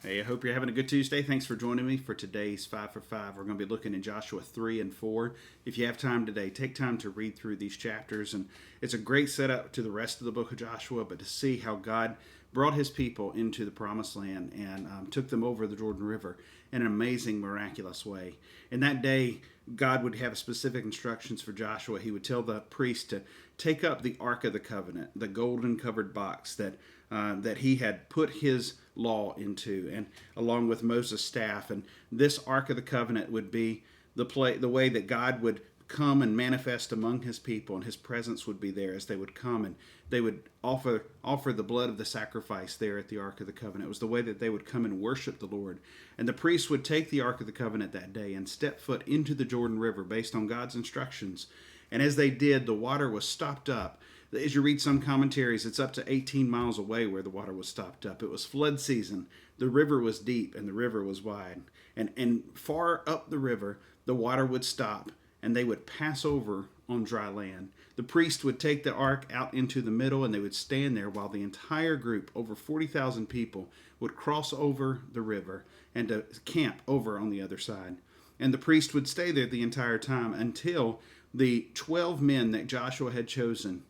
Hey, I hope you're having a good Tuesday. Thanks for joining me for today's 5 for 5. We're going to be looking in Joshua 3 and 4. If you have time today, take time to read through these chapters. And it's a great setup to the rest of the book of Joshua, but to see how God brought his people into the promised land and took them over the Jordan River in an amazing, miraculous way. In that day, God would have specific instructions for Joshua. He would tell the priest to take up the Ark of the Covenant, the golden covered box that he had put his law into, and along with Moses' staff. And this Ark of the Covenant would be the way that God would come and manifest among his people, and his presence would be there as they would come and they would offer the blood of the sacrifice there at the Ark of the Covenant. It was the way that they would come and worship the Lord. And the priests would take the Ark of the Covenant that day and step foot into the Jordan River based on God's instructions. And as they did, the water was stopped up. As you read some commentaries, it's up to 18 miles away where the water was stopped up. It was flood season. The river was deep and the river was wide. And far up the river, the water would stop and they would pass over on dry land. The priest would take the ark out into the middle and they would stand there while the entire group, over 40,000 people, would cross over the river and to camp over on the other side. And the priest would stay there the entire time until the 12 men that Joshua had chosen,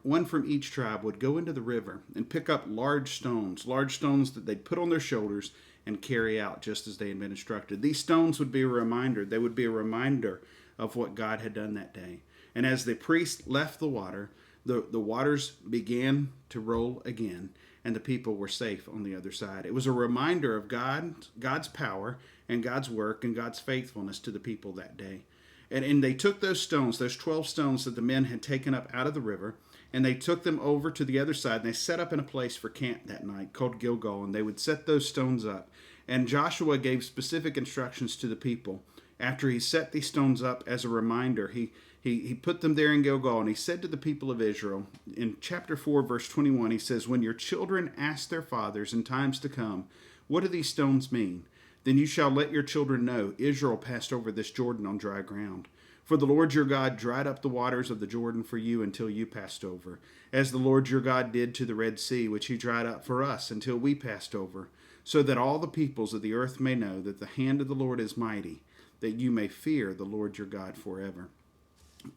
one from each tribe, would go into the river and pick up large stones that they'd put on their shoulders and carry out just as they had been instructed. These stones would be a reminder. They would be a reminder of what God had done that day. And as the priest left the water, the waters began to roll again, and the people were safe on the other side. It was a reminder of God's power and God's work and God's faithfulness to the people that day. And they took those stones, those 12 stones that the men had taken up out of the river, and they took them over to the other side, and they set up in a place for camp that night called Gilgal, and they would set those stones up. And Joshua gave specific instructions to the people. After he set these stones up as a reminder, he put them there in Gilgal, and he said to the people of Israel, in chapter 4, verse 21, he says, "When your children ask their fathers in times to come, what do these stones mean? Then you shall let your children know Israel passed over this Jordan on dry ground. For the Lord your God dried up the waters of the Jordan for you until you passed over, as the Lord your God did to the Red Sea, which he dried up for us until we passed over, so that all the peoples of the earth may know that the hand of the Lord is mighty, that you may fear the Lord your God forever."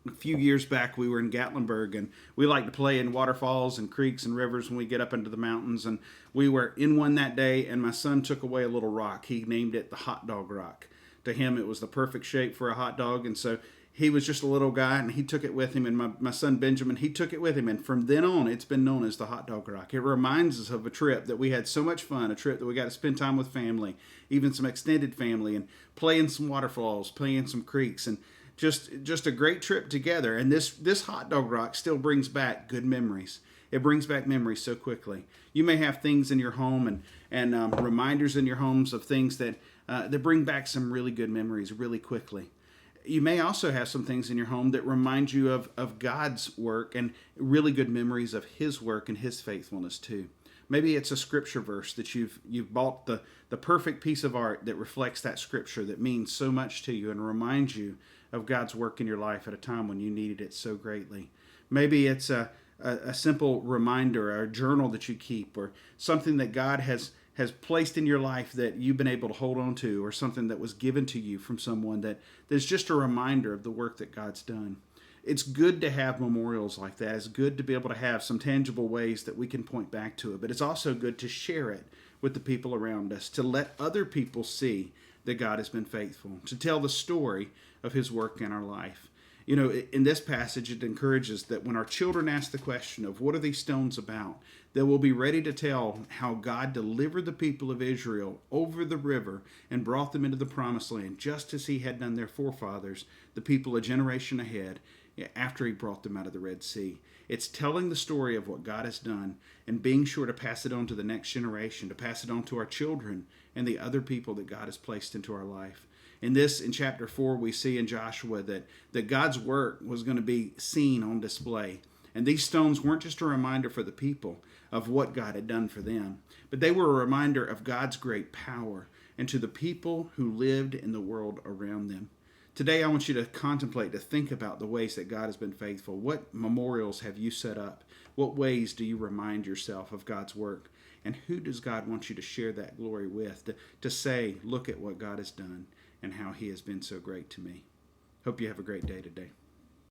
A few years back, we were in Gatlinburg, and we like to play in waterfalls and creeks and rivers when we get up into the mountains. And we were in one that day, and my son took away a little rock. He named it the hot dog rock. To him, it was the perfect shape for a hot dog, and so he was just a little guy, and he took it with him. And my son Benjamin, he took it with him, and from then on, it's been known as the hot dog rock. It reminds us of a trip that we had so much fun, a trip that we got to spend time with family, even some extended family, and play in some waterfalls, play in some creeks, and just a great trip together. And this hot dog rock still brings back good memories. It brings back memories so quickly. You may have things in your home and reminders in your homes of things that bring back some really good memories really quickly. You may also have some things in your home that remind you of God's work and really good memories of his work and his faithfulness too. Maybe it's a scripture verse that you've bought the perfect piece of art that reflects that scripture that means so much to you and reminds you of God's work in your life at a time when you needed it so greatly. Maybe it's a simple reminder, or a journal that you keep, or something that God has placed in your life that you've been able to hold on to, or something that was given to you from someone that's just a reminder of the work that God's done. It's good to have memorials like that. It's good to be able to have some tangible ways that we can point back to it, but it's also good to share it with the people around us, to let other people see that God has been faithful, to tell the story of his work in our life. You know, in this passage, it encourages that when our children ask the question of what are these stones about, that we'll be ready to tell how God delivered the people of Israel over the river and brought them into the promised land, just as he had done their forefathers, the people a generation ahead, after he brought them out of the Red Sea. It's telling the story of what God has done and being sure to pass it on to the next generation, to pass it on to our children and the other people that God has placed into our life. In chapter 4, we see in Joshua that God's work was going to be seen on display. And these stones weren't just a reminder for the people of what God had done for them, but they were a reminder of God's great power and to the people who lived in the world around them. Today, I want you to contemplate, to think about the ways that God has been faithful. What memorials have you set up? What ways do you remind yourself of God's work? And who does God want you to share that glory with? To say, look at what God has done and how he has been so great to me. Hope you have a great day today.